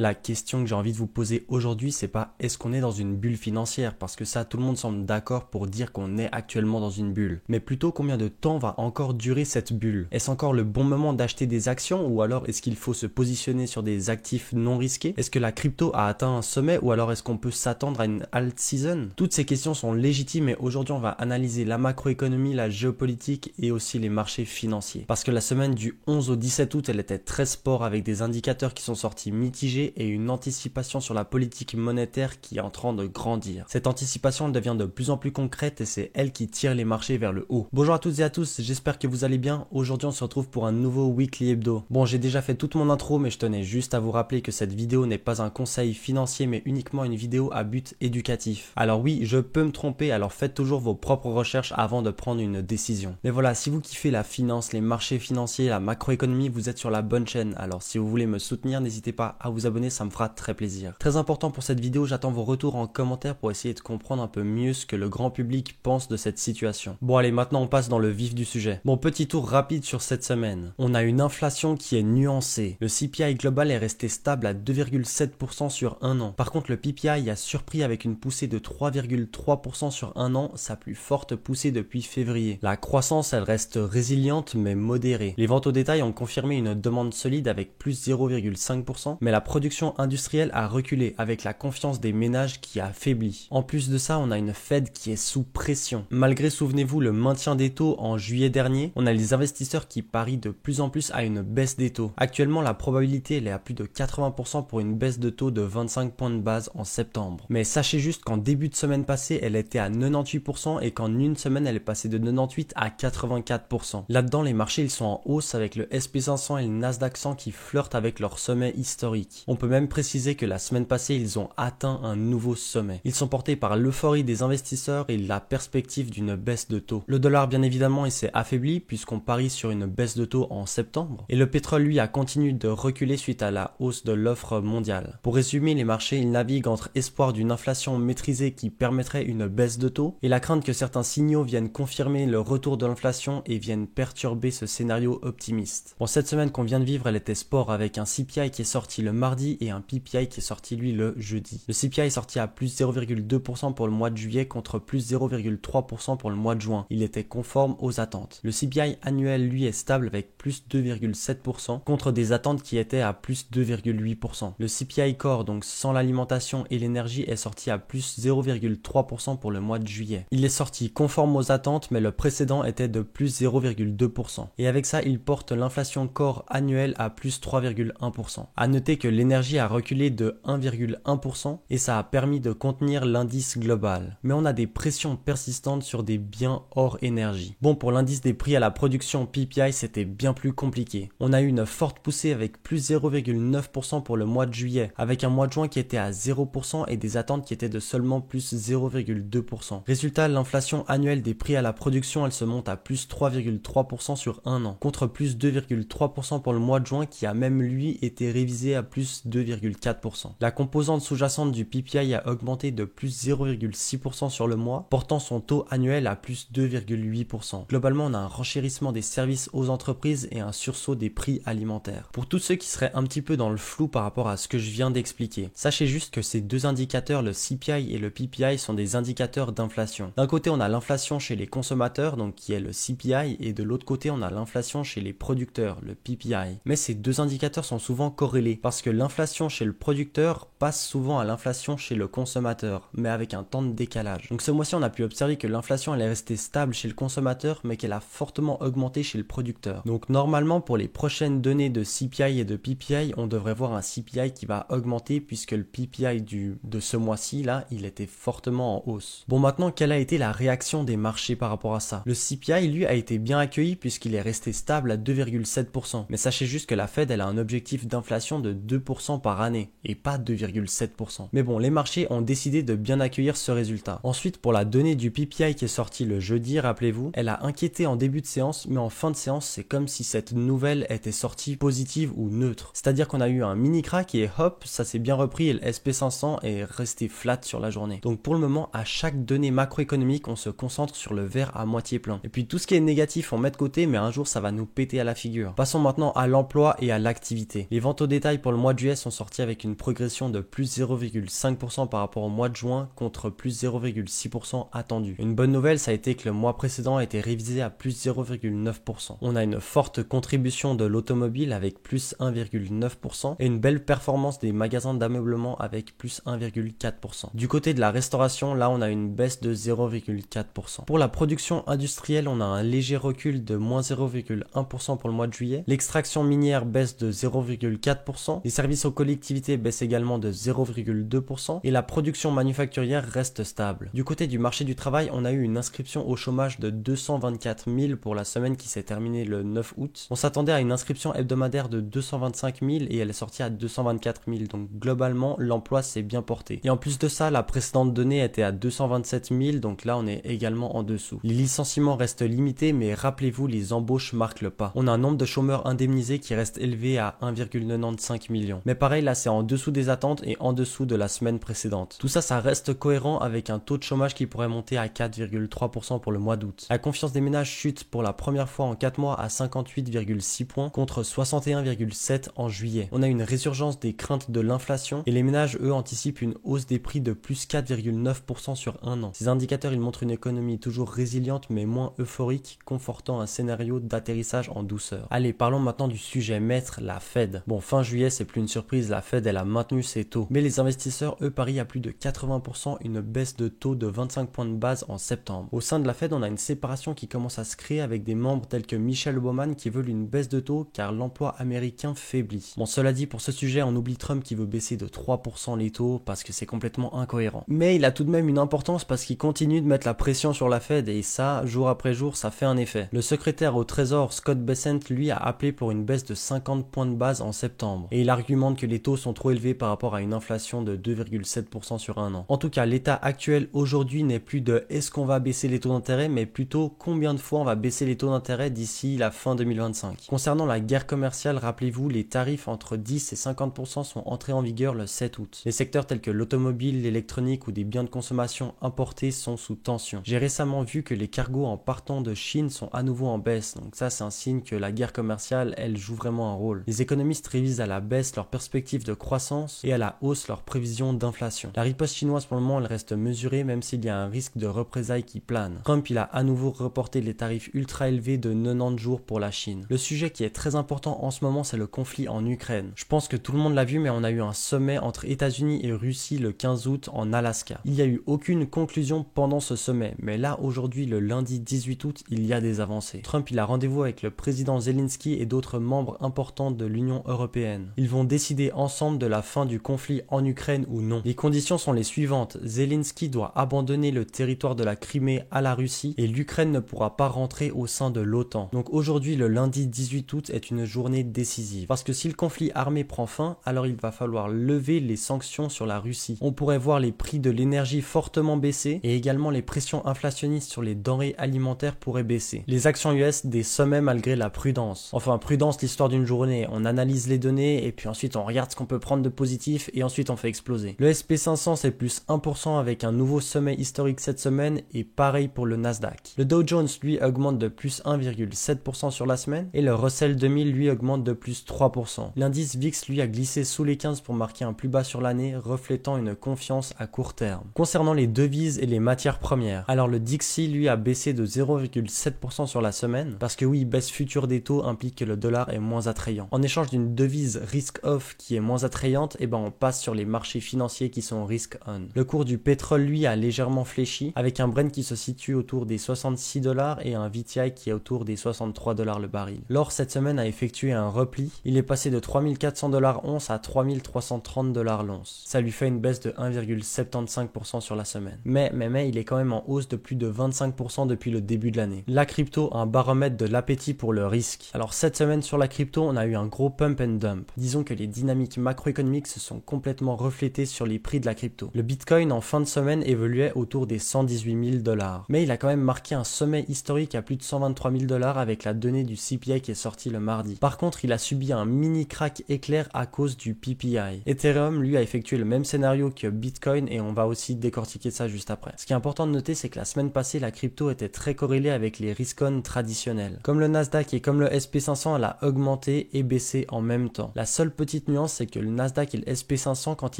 La question que j'ai envie de vous poser aujourd'hui, c'est pas est-ce qu'on est dans une bulle financière, parce que ça, tout le monde semble d'accord pour dire qu'on est actuellement dans une bulle, mais plutôt combien de temps va encore durer cette bulle? Est-ce encore le bon moment d'acheter des actions, ou alors est-ce qu'il faut se positionner sur des actifs non risqués? Est-ce que la crypto a atteint un sommet, ou alors est-ce qu'on peut s'attendre à une alt season? Toutes ces questions sont légitimes et aujourd'hui on va analyser la macroéconomie, la géopolitique et aussi les marchés financiers. Parce que la semaine du 11 au 17 août, elle était très sport avec des indicateurs qui sont sortis mitigés et une anticipation sur la politique monétaire qui est en train de grandir. Cette anticipation elle devient de plus en plus concrète et c'est elle qui tire les marchés vers le haut. Bonjour à toutes et à tous, j'espère que vous allez bien. Aujourd'hui on se retrouve pour un nouveau Weekly Hebdo. Bon, j'ai déjà fait toute mon intro mais je tenais juste à vous rappeler que cette vidéo n'est pas un conseil financier mais uniquement une vidéo à but éducatif. Alors oui, je peux me tromper, alors faites toujours vos propres recherches avant de prendre une décision. Mais voilà, si vous kiffez la finance, les marchés financiers, la macroéconomie, vous êtes sur la bonne chaîne. Alors si vous voulez me soutenir, n'hésitez pas à vous abonner, ça me fera très plaisir. Très important pour cette vidéo, j'attends vos retours en commentaire pour essayer de comprendre un peu mieux ce que le grand public pense de cette situation. Bon allez, maintenant on passe dans le vif du sujet. Bon, petit tour rapide sur cette semaine. On a une inflation qui est nuancée. Le CPI global est resté stable à 2,7% sur un an. Par contre, le PPI a surpris avec une poussée de 3,3% sur un an, sa plus forte poussée depuis février. La croissance, elle reste résiliente mais modérée. Les ventes au détail ont confirmé une demande solide avec plus 0,5%, mais la production industrielle a reculé avec la confiance des ménages qui a faibli. En plus de ça, on a une Fed qui est sous pression. Malgré, souvenez-vous, le maintien des taux en juillet dernier, on a les investisseurs qui parient de plus en plus à une baisse des taux. Actuellement, la probabilité elle est à plus de 80% pour une baisse de taux de 25 points de base en septembre. Mais sachez juste qu'en début de semaine passée, elle était à 98% et qu'en une semaine, elle est passée de 98 à 84%. Là-dedans, les marchés ils sont en hausse avec le SP500 et le Nasdaq 100 qui flirtent avec leur sommet historique. On peut même préciser que la semaine passée, ils ont atteint un nouveau sommet. Ils sont portés par l'euphorie des investisseurs et la perspective d'une baisse de taux. Le dollar, bien évidemment, il s'est affaibli puisqu'on parie sur une baisse de taux en septembre. Et le pétrole, lui, a continué de reculer suite à la hausse de l'offre mondiale. Pour résumer, les marchés, ils naviguent entre espoir d'une inflation maîtrisée qui permettrait une baisse de taux et la crainte que certains signaux viennent confirmer le retour de l'inflation et viennent perturber ce scénario optimiste. Bon, cette semaine qu'on vient de vivre, elle était sport avec un CPI qui est sorti le mardi et un PPI qui est sorti lui le jeudi. Le CPI est sorti à plus 0,2% pour le mois de juillet contre plus 0,3% pour le mois de juin. Il était conforme aux attentes. Le CPI annuel lui est stable avec plus 2,7% contre des attentes qui étaient à plus 2,8%. Le CPI Core, donc sans l'alimentation et l'énergie, est sorti à plus 0,3% pour le mois de juillet. Il est sorti conforme aux attentes mais le précédent était de plus 0,2%. Et avec ça, il porte l'inflation Core annuelle à plus 3,1%. À noter que l'énergie a reculé de 1,1% et ça a permis de contenir l'indice global. Mais on a des pressions persistantes sur des biens hors énergie. Bon, pour l'indice des prix à la production PPI, c'était bien plus compliqué. On a eu une forte poussée avec plus 0,9% pour le mois de juillet, avec un mois de juin qui était à 0% et des attentes qui étaient de seulement plus 0,2%. Résultat, l'inflation annuelle des prix à la production, elle se monte à plus 3,3% sur un an, contre plus 2,3% pour le mois de juin qui a même lui été révisé à plus 2,4%. La composante sous-jacente du PPI a augmenté de plus 0,6% sur le mois, portant son taux annuel à plus 2,8%. Globalement, on a un renchérissement des services aux entreprises et un sursaut des prix alimentaires. Pour tous ceux qui seraient un petit peu dans le flou par rapport à ce que je viens d'expliquer, sachez juste que ces deux indicateurs, le CPI et le PPI, sont des indicateurs d'inflation. D'un côté, on a l'inflation chez les consommateurs, donc qui est le CPI, et de l'autre côté, on a l'inflation chez les producteurs, le PPI. Mais ces deux indicateurs sont souvent corrélés parce que l'inflation chez le producteur passe souvent à l'inflation chez le consommateur, mais avec un temps de décalage. Donc ce mois-ci, on a pu observer que l'inflation elle est restée stable chez le consommateur, mais qu'elle a fortement augmenté chez le producteur. Donc normalement, pour les prochaines données de CPI et de PPI, on devrait voir un CPI qui va augmenter puisque le PPI de ce mois-ci, là, il était fortement en hausse. Bon, maintenant, quelle a été la réaction des marchés par rapport à ça? Le CPI, lui, a été bien accueilli puisqu'il est resté stable à 2,7%. Mais sachez juste que la Fed, elle a un objectif d'inflation de 2% par année et pas 2,7%. 0,7%. Mais bon, les marchés ont décidé de bien accueillir ce résultat. Ensuite, pour la donnée du PPI qui est sortie le jeudi, rappelez-vous, elle a inquiété en début de séance, mais en fin de séance, c'est comme si cette nouvelle était sortie positive ou neutre. C'est-à-dire qu'on a eu un mini crack et hop, ça s'est bien repris et le SP500 est resté flat sur la journée. Donc pour le moment, à chaque donnée macroéconomique, on se concentre sur le verre à moitié plein. Et puis tout ce qui est négatif, on met de côté, mais un jour, ça va nous péter à la figure. Passons maintenant à l'emploi et à l'activité. Les ventes au détail pour le mois de juillet sont sorties avec une progression de plus 0,5% par rapport au mois de juin contre plus 0,6% attendu. Une bonne nouvelle, ça a été que le mois précédent a été révisé à plus 0,9%. On a une forte contribution de l'automobile avec plus 1,9% et une belle performance des magasins d'ameublement avec plus 1,4%. Du côté de la restauration, là on a une baisse de 0,4%. Pour la production industrielle, on a un léger recul de moins 0,1% pour le mois de juillet. L'extraction minière baisse de 0,4%. Les services aux collectivités baissent également de 0,2% et la production manufacturière reste stable. Du côté du marché du travail, on a eu une inscription au chômage de 224 000 pour la semaine qui s'est terminée le 9 août. On s'attendait à une inscription hebdomadaire de 225 000 et elle est sortie à 224 000. Donc globalement, l'emploi s'est bien porté. Et en plus de ça, la précédente donnée était à 227 000, donc là on est également en dessous. Les licenciements restent limités, mais rappelez-vous, les embauches marquent le pas. On a un nombre de chômeurs indemnisés qui reste élevé à 1,95 million. Mais pareil, là c'est en dessous des attentes et en dessous de la semaine précédente. Tout ça, ça reste cohérent avec un taux de chômage qui pourrait monter à 4,3% pour le mois d'août. La confiance des ménages chute pour la première fois en 4 mois à 58,6 points contre 61,7 en juillet. On a une résurgence des craintes de l'inflation et les ménages, eux, anticipent une hausse des prix de plus 4,9% sur un an. Ces indicateurs, ils montrent une économie toujours résiliente mais moins euphorique, confortant un scénario d'atterrissage en douceur. Allez, parlons maintenant du sujet maître, la Fed. Bon, fin juillet, c'est plus une surprise, la Fed, elle a maintenu ses taux. Mais les investisseurs, eux, parient à plus de 80% une baisse de taux de 25 points de base en septembre. Au sein de la Fed, on a une séparation qui commence à se créer avec des membres tels que Michelle Obama qui veulent une baisse de taux car l'emploi américain faiblit. Bon, cela dit, pour ce sujet, on oublie Trump qui veut baisser de 3% les taux parce que c'est complètement incohérent. Mais il a tout de même une importance parce qu'il continue de mettre la pression sur la Fed et ça, jour après jour, ça fait un effet. Le secrétaire au Trésor, Scott Bessent, lui, a appelé pour une baisse de 50 points de base en septembre. Et il argumente que les taux sont trop élevés par rapport à une inflation de 2,7% sur un an. En tout cas, l'état actuel aujourd'hui n'est plus de est-ce qu'on va baisser les taux d'intérêt, mais plutôt combien de fois on va baisser les taux d'intérêt d'ici la fin 2025. Concernant la guerre commerciale, rappelez-vous, les tarifs entre 10 et 50% sont entrés en vigueur le 7 août. Les secteurs tels que l'automobile, l'électronique ou des biens de consommation importés sont sous tension. J'ai récemment vu que les cargos en partant de Chine sont à nouveau en baisse, donc ça c'est un signe que la guerre commerciale, elle joue vraiment un rôle. Les économistes révisent à la baisse leurs perspectives de croissance et à la hausse leurs prévisions d'inflation. La riposte chinoise pour le moment, elle reste mesurée même s'il y a un risque de représailles qui plane. Trump, il a à nouveau reporté les tarifs ultra élevés de 90 jours pour la Chine. Le sujet qui est très important en ce moment, c'est le conflit en Ukraine. Je pense que tout le monde l'a vu, mais on a eu un sommet entre États-Unis et Russie le 15 août en Alaska. Il n'y a eu aucune conclusion pendant ce sommet, mais là aujourd'hui, le lundi 18 août, il y a des avancées. Trump, il a rendez-vous avec le président Zelensky et d'autres membres importants de l'Union européenne. Ils vont décider ensemble de la fin du conflit en Ukraine ou non. Les conditions sont les suivantes. Zelensky doit abandonner le territoire de la Crimée à la Russie et l'Ukraine ne pourra pas rentrer au sein de l'OTAN. Donc aujourd'hui, le lundi 18 août est une journée décisive. Parce que si le conflit armé prend fin, alors il va falloir lever les sanctions sur la Russie. On pourrait voir les prix de l'énergie fortement baisser et également les pressions inflationnistes sur les denrées alimentaires pourraient baisser. Les actions US sommet malgré la prudence. Enfin, prudence, l'histoire d'une journée. On analyse les données et puis ensuite on regarde ce qu'on peut prendre de positif et ensuite on fait exploser. Le SP500 c'est plus 1% avec un nouveau sommet historique cette semaine et pareil pour le Nasdaq. Le Dow Jones lui augmente de plus 1,7% sur la semaine et le Russell 2000 lui augmente de plus 3%. L'indice VIX lui a glissé sous les 15 pour marquer un plus bas sur l'année, reflétant une confiance à court terme. Concernant les devises et les matières premières, alors le Dixie lui a baissé de 0,7% sur la semaine parce que oui, baisse future des taux implique que le dollar est moins attrayant. En échange d'une devise risk-off qui est moins attrayante, on passe sur les marchés financiers qui sont risk-on. Le cours du pétrole lui a légèrement fléchi avec un Brent qui se situe autour des 66 $ et un VTI qui est autour des 63 $ le baril. L'or cette semaine a effectué un repli, il est passé de 3400 $ once à 3330 $ l'once. Ça lui fait une baisse de 1,75% sur la semaine. Mais il est quand même en hausse de plus de 25% depuis le début de l'année. La crypto, un baromètre de l'appétit pour le risque. Alors cette semaine sur la crypto, on a eu un gros pump and dump. Disons que les dynamiques macroéconomiques se sont sont complètement reflétés sur les prix de la crypto. Le Bitcoin en fin de semaine évoluait autour des 118 000 $, mais il a quand même marqué un sommet historique à plus de 123 000 $ avec la donnée du CPI qui est sortie le mardi. Par contre, il a subi un mini crack éclair à cause du PPI. Ethereum, lui, a effectué le même scénario que Bitcoin et on va aussi décortiquer ça juste après. Ce qui est important de noter, c'est que la semaine passée, la crypto était très corrélée avec les risk-on traditionnels. Comme le Nasdaq et comme le SP500, elle a augmenté et baissé en même temps. La seule petite nuance, c'est que le Nasdaq et le SP500, quand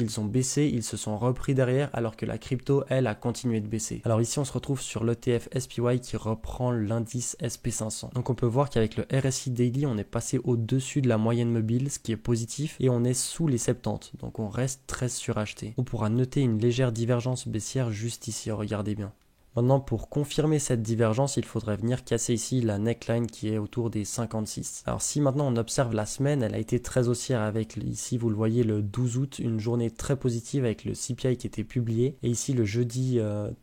ils ont baissé, ils se sont repris derrière alors que la crypto, elle, a continué de baisser. Alors ici, on se retrouve sur l'ETF SPY qui reprend l'indice SP500. Donc on peut voir qu'avec le RSI Daily, on est passé au-dessus de la moyenne mobile, ce qui est positif, et on est sous les 70. Donc on reste très suracheté. On pourra noter une légère divergence baissière juste ici, regardez bien. Maintenant, pour confirmer cette divergence, il faudrait venir casser ici la neckline qui est autour des 56. Alors si maintenant on observe la semaine, elle a été très haussière avec, ici vous le voyez, le 12 août, une journée très positive avec le CPI qui était publié. Et ici le jeudi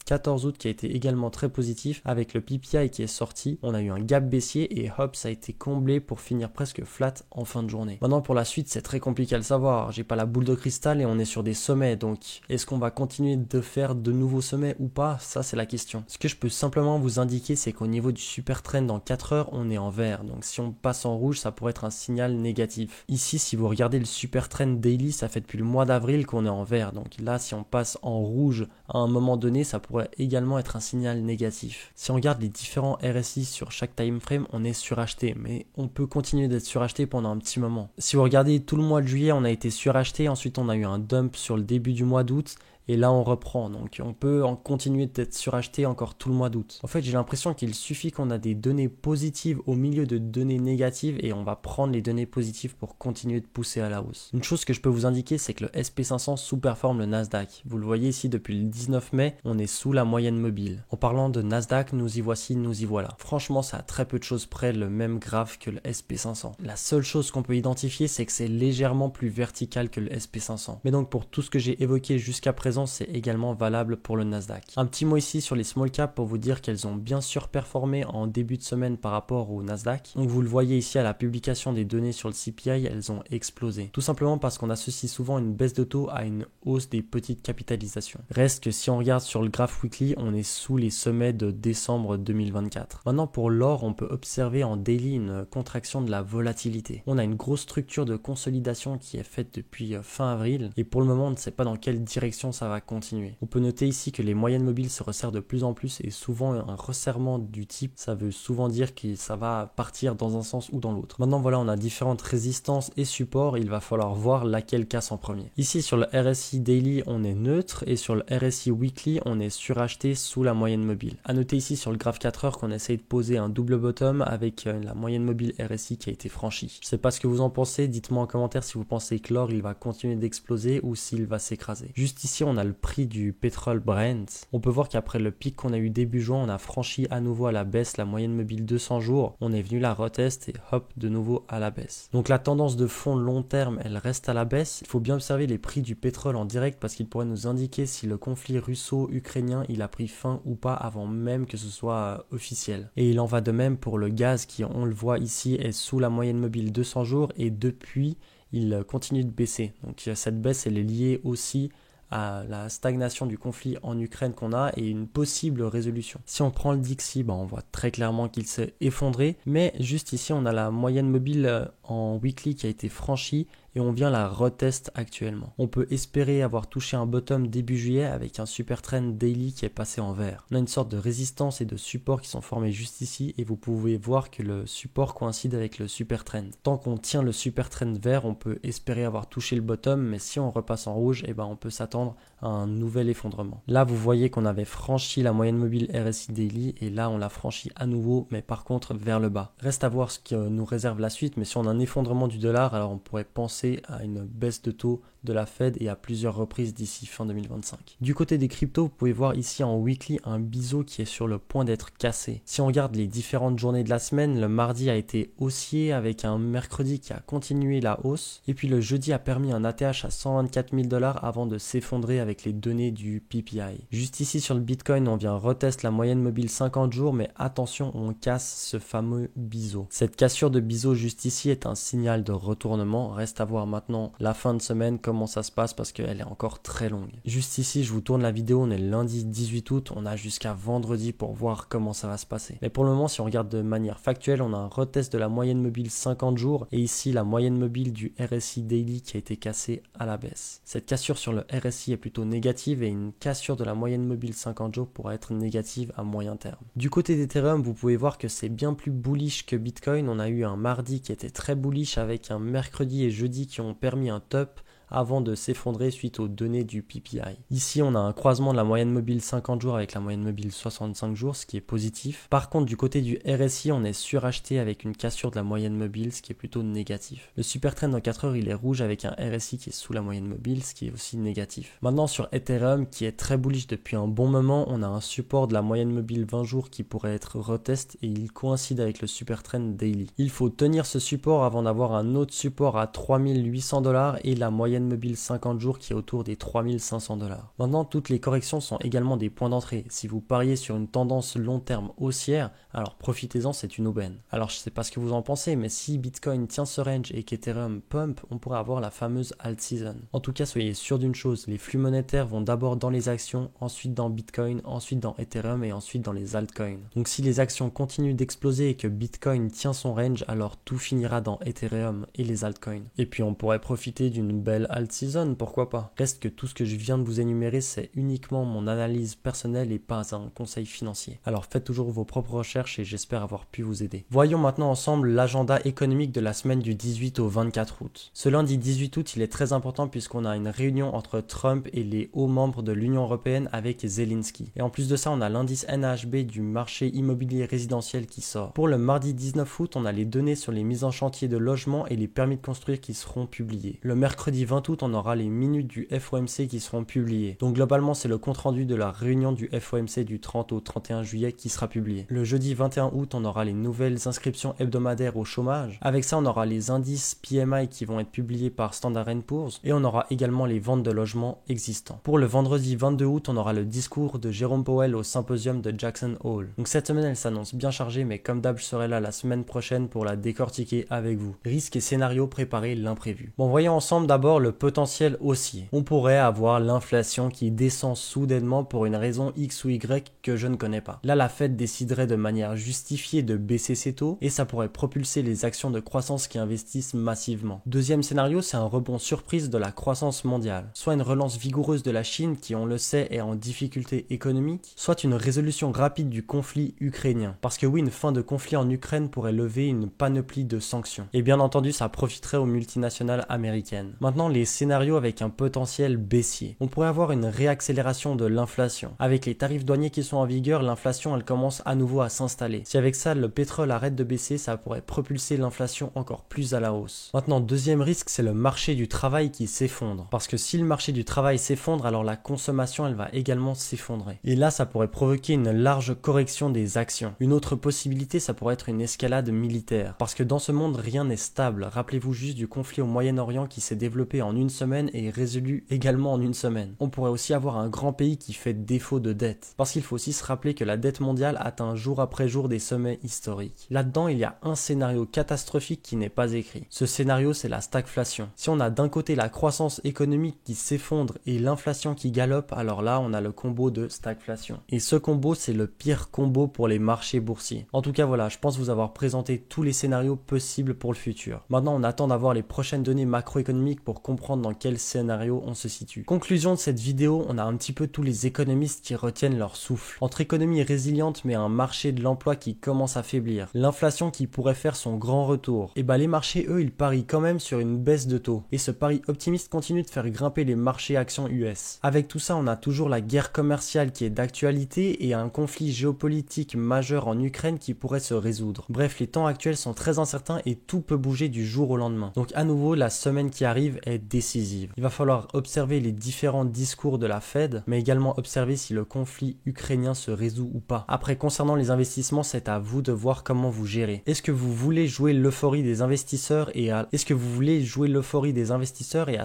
14 août qui a été également très positif avec le PPI qui est sorti. On a eu un gap baissier et hop, ça a été comblé pour finir presque flat en fin de journée. Maintenant pour la suite, c'est très compliqué à le savoir. J'ai pas la boule de cristal et on est sur des sommets. Donc est-ce qu'on va continuer de faire de nouveaux sommets ou pas? Ça c'est la question. Ce que je peux simplement vous indiquer, c'est qu'au niveau du super trend en 4 heures, on est en vert. Donc si on passe en rouge, ça pourrait être un signal négatif. Ici, si vous regardez le super trend daily, ça fait depuis le mois d'avril qu'on est en vert. Donc là, si on passe en rouge à un moment donné, ça pourrait également être un signal négatif. Si on regarde les différents RSI sur chaque time frame, on est suracheté. Mais on peut continuer d'être suracheté pendant un petit moment. Si vous regardez tout le mois de juillet, on a été suracheté. Ensuite, on a eu un dump sur le début du mois d'août. Et là, on reprend. Donc, on peut en continuer d'être suracheté encore tout le mois d'août. En fait, j'ai l'impression qu'il suffit qu'on a des données positives au milieu de données négatives et on va prendre les données positives pour continuer de pousser à la hausse. Une chose que je peux vous indiquer, c'est que le SP500 sous-performe le Nasdaq. Vous le voyez ici, depuis le 19 mai, on est sous la moyenne mobile. En parlant de Nasdaq, nous y voici, nous y voilà. Franchement, ça a très peu de choses près le même graphe que le SP500. La seule chose qu'on peut identifier, c'est que c'est légèrement plus vertical que le SP500. Mais donc, pour tout ce que j'ai évoqué jusqu'à présent, c'est également valable pour le Nasdaq. Un petit mot ici sur les small caps pour vous dire qu'elles ont bien surperformé en début de semaine par rapport au Nasdaq. Donc vous le voyez ici à la publication des données sur le CPI, elles ont explosé. Tout simplement parce qu'on associe souvent une baisse de taux à une hausse des petites capitalisations. Reste que si on regarde sur le graph weekly, on est sous les sommets de décembre 2024. Maintenant pour l'or, on peut observer en daily une contraction de la volatilité. On a une grosse structure de consolidation qui est faite depuis fin avril et pour le moment on ne sait pas dans quelle direction ça va continuer. On peut noter ici que les moyennes mobiles se resserrent de plus en plus et souvent un resserrement du type, ça veut souvent dire que ça va partir dans un sens ou dans l'autre. Maintenant voilà, on a différentes résistances et supports, il va falloir voir laquelle casse en premier. Ici sur le RSI Daily, on est neutre et sur le RSI Weekly, on est suracheté sous la moyenne mobile. À noter ici sur le graphe 4 heures qu'on essaye de poser un double bottom avec la moyenne mobile RSI qui a été franchie. Je sais pas ce que vous en pensez, dites-moi en commentaire si vous pensez que l'or il va continuer d'exploser ou s'il va s'écraser. Juste ici, on a le prix du pétrole Brent. On peut voir qu'après le pic qu'on a eu début juin, on a franchi à nouveau à la baisse la moyenne mobile 200 jours. On est venu la retest et hop, de nouveau à la baisse. Donc la tendance de fond long terme, elle reste à la baisse. Il faut bien observer les prix du pétrole en direct parce qu'il pourrait nous indiquer si le conflit russo-ukrainien il a pris fin ou pas avant même que ce soit officiel. Et il en va de même pour le gaz qui, on le voit ici, est sous la moyenne mobile 200 jours et depuis, il continue de baisser. Donc cette baisse, elle est liée aussi à la stagnation du conflit en Ukraine qu'on a et une possible résolution. Si on prend le DXY, on voit très clairement qu'il s'est effondré, mais juste ici on a la moyenne mobile en weekly qui a été franchie et on vient la retest actuellement. On peut espérer avoir touché un bottom début juillet avec un super trend daily qui est passé en vert. On a une sorte de résistance et de support qui sont formés juste ici et vous pouvez voir que le support coïncide avec le super trend. Tant qu'on tient le super trend vert, on peut espérer avoir touché le bottom, mais si on repasse en rouge, on peut s'attendre à un nouvel effondrement. Là, vous voyez qu'on avait franchi la moyenne mobile RSI daily et là, on l'a franchi à nouveau, mais par contre vers le bas. Reste à voir ce que nous réserve la suite, mais si on a un effondrement du dollar, alors on pourrait penser à une baisse de taux de la Fed et à plusieurs reprises d'ici fin 2025. Du côté des cryptos, vous pouvez voir ici en weekly un biseau qui est sur le point d'être cassé. Si on regarde les différentes journées de la semaine, le mardi a été haussier avec un mercredi qui a continué la hausse et puis le jeudi a permis un ATH à 124 000 $ avant de s'effondrer avec les données du PPI. Juste ici sur le Bitcoin, on vient retester la moyenne mobile 50 jours, mais attention, on casse ce fameux biseau. Cette cassure de biseau juste ici est un signal de retournement. Reste à voir maintenant la fin de semaine comment ça se passe parce qu'elle est encore très longue. Juste ici, je vous tourne la vidéo, on est lundi 18 août, on a jusqu'à vendredi pour voir comment ça va se passer. Mais pour le moment, si on regarde de manière factuelle, on a un retest de la moyenne mobile 50 jours et ici la moyenne mobile du RSI Daily qui a été cassée à la baisse. Cette cassure sur le RSI est plutôt négative et une cassure de la moyenne mobile 50 jours pourrait être négative à moyen terme. Du côté d'Ethereum, vous pouvez voir que c'est bien plus bullish que Bitcoin. On a eu un mardi qui était très bullish avec un mercredi et jeudi qui ont permis un top avant de s'effondrer suite aux données du PPI. Ici, on a un croisement de la moyenne mobile 50 jours avec la moyenne mobile 65 jours, ce qui est positif. Par contre, du côté du RSI, on est suracheté avec une cassure de la moyenne mobile, ce qui est plutôt négatif. Le super trend en 4 heures, il est rouge avec un RSI qui est sous la moyenne mobile, ce qui est aussi négatif. Maintenant, sur Ethereum, qui est très bullish depuis un bon moment, on a un support de la moyenne mobile 20 jours qui pourrait être retest et il coïncide avec le super trend daily. Il faut tenir ce support avant d'avoir un autre support à 3800 $ et la moyenne mobile 50 jours qui est autour des 3500 $. Maintenant, toutes les corrections sont également des points d'entrée. Si vous pariez sur une tendance long terme haussière, alors profitez-en, c'est une aubaine. Alors je sais pas ce que vous en pensez, mais si Bitcoin tient ce range et qu'Ethereum pump, on pourrait avoir la fameuse alt season. En tout cas, soyez sûr d'une chose, les flux monétaires vont d'abord dans les actions, ensuite dans Bitcoin, ensuite dans Ethereum et ensuite dans les altcoins. Donc si les actions continuent d'exploser et que Bitcoin tient son range, alors tout finira dans Ethereum et les altcoins. Et puis on pourrait profiter d'une belle alt season, pourquoi pas. Reste que tout ce que je viens de vous énumérer, c'est uniquement mon analyse personnelle et pas un conseil financier. Alors faites toujours vos propres recherches et j'espère avoir pu vous aider. Voyons maintenant ensemble l'agenda économique de la semaine du 18 au 24 août. Ce lundi 18 août, il est très important puisqu'on a une réunion entre Trump et les hauts membres de l'Union européenne avec Zelensky. Et en plus de ça, on a l'indice NAHB du marché immobilier résidentiel qui sort. Pour le mardi 19 août, on a les données sur les mises en chantier de logements et les permis de construire qui seront publiés. Le mercredi 20 août, on aura les minutes du FOMC qui seront publiées. Donc globalement, c'est le compte-rendu de la réunion du FOMC du 30 au 31 juillet qui sera publié. Le jeudi 21 août, on aura les nouvelles inscriptions hebdomadaires au chômage. Avec ça, on aura les indices PMI qui vont être publiés par Standard & Poor's et on aura également les ventes de logements existants. Pour le vendredi 22 août, on aura le discours de Jérôme Powell au symposium de Jackson Hole. Donc cette semaine, elle s'annonce bien chargée, mais comme d'hab, je serai là la semaine prochaine pour la décortiquer avec vous. Risques et scénarios, préparer l'imprévu. Bon, voyons ensemble d'abord le potentiel haussier. On pourrait avoir l'inflation qui descend soudainement pour une raison X ou Y que je ne connais pas. Là, la Fed déciderait de manière justifiée de baisser ses taux et ça pourrait propulser les actions de croissance qui investissent massivement. Deuxième scénario, c'est un rebond surprise de la croissance mondiale. Soit une relance vigoureuse de la Chine qui, on le sait, est en difficulté économique, soit une résolution rapide du conflit ukrainien. Parce que oui, une fin de conflit en Ukraine pourrait lever une panoplie de sanctions. Et bien entendu, ça profiterait aux multinationales américaines. Maintenant, les scénarios avec un potentiel baissier. On pourrait avoir une réaccélération de l'inflation. Avec les tarifs douaniers qui sont en vigueur, l'inflation elle commence à nouveau à s'installer. Si avec ça le pétrole arrête de baisser, ça pourrait propulser l'inflation encore plus à la hausse. Maintenant, deuxième risque, c'est le marché du travail qui s'effondre. Parce que si le marché du travail s'effondre, alors la consommation elle va également s'effondrer. Et là, ça pourrait provoquer une large correction des actions. Une autre possibilité, ça pourrait être une escalade militaire. Parce que dans ce monde, rien n'est stable. Rappelez-vous juste du conflit au Moyen-Orient qui s'est développé en une semaine et résolu également en une semaine. On pourrait aussi avoir un grand pays qui fait défaut de dette. Parce qu'il faut aussi se rappeler que la dette mondiale atteint jour après jour des sommets historiques. Là-dedans, il y a un scénario catastrophique qui n'est pas écrit. Ce scénario, c'est la stagflation. Si on a d'un côté la croissance économique qui s'effondre et l'inflation qui galope, alors là, on a le combo de stagflation. Et ce combo, c'est le pire combo pour les marchés boursiers. En tout cas, voilà, je pense vous avoir présenté tous les scénarios possibles pour le futur. Maintenant, on attend d'avoir les prochaines données macroéconomiques pour comprendre dans quel scénario on se situe. Conclusion de cette vidéo, on a un petit peu tous les économistes qui retiennent leur souffle. Entre économie résiliente mais un marché de l'emploi qui commence à faiblir, l'inflation qui pourrait faire son grand retour, et les marchés eux ils parient quand même sur une baisse de taux. Et ce pari optimiste continue de faire grimper les marchés actions US. Avec tout ça, on a toujours la guerre commerciale qui est d'actualité et un conflit géopolitique majeur en Ukraine qui pourrait se résoudre. Bref, les temps actuels sont très incertains et tout peut bouger du jour au lendemain. Donc à nouveau, la semaine qui arrive est décisive. Il va falloir observer les différents discours de la Fed, mais également observer si le conflit ukrainien se résout ou pas. Après, concernant les investissements, c'est à vous de voir comment vous gérez. Est-ce que vous voulez jouer l'euphorie des investisseurs et à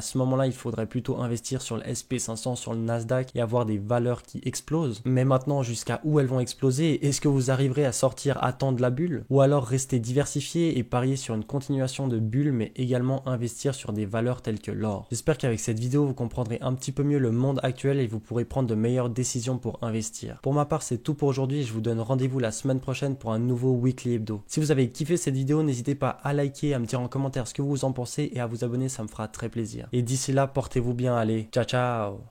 ce moment-là, il faudrait plutôt investir sur le SP500, sur le Nasdaq et avoir des valeurs qui explosent. Mais maintenant, jusqu'à où elles vont exploser? Est-ce que vous arriverez à sortir à temps de la bulle? Ou alors rester diversifié et parier sur une continuation de bulle, mais également investir sur des valeurs telles que l'or. J'espère qu'avec cette vidéo, vous comprendrez un petit peu mieux le monde actuel et vous pourrez prendre de meilleures décisions pour investir. Pour ma part, c'est tout pour aujourd'hui. Je vous donne rendez-vous la semaine prochaine pour un nouveau Weekly Hebdo. Si vous avez kiffé cette vidéo, n'hésitez pas à liker, à me dire en commentaire ce que vous en pensez et à vous abonner, ça me fera très plaisir. Et d'ici là, portez-vous bien, allez, ciao ciao!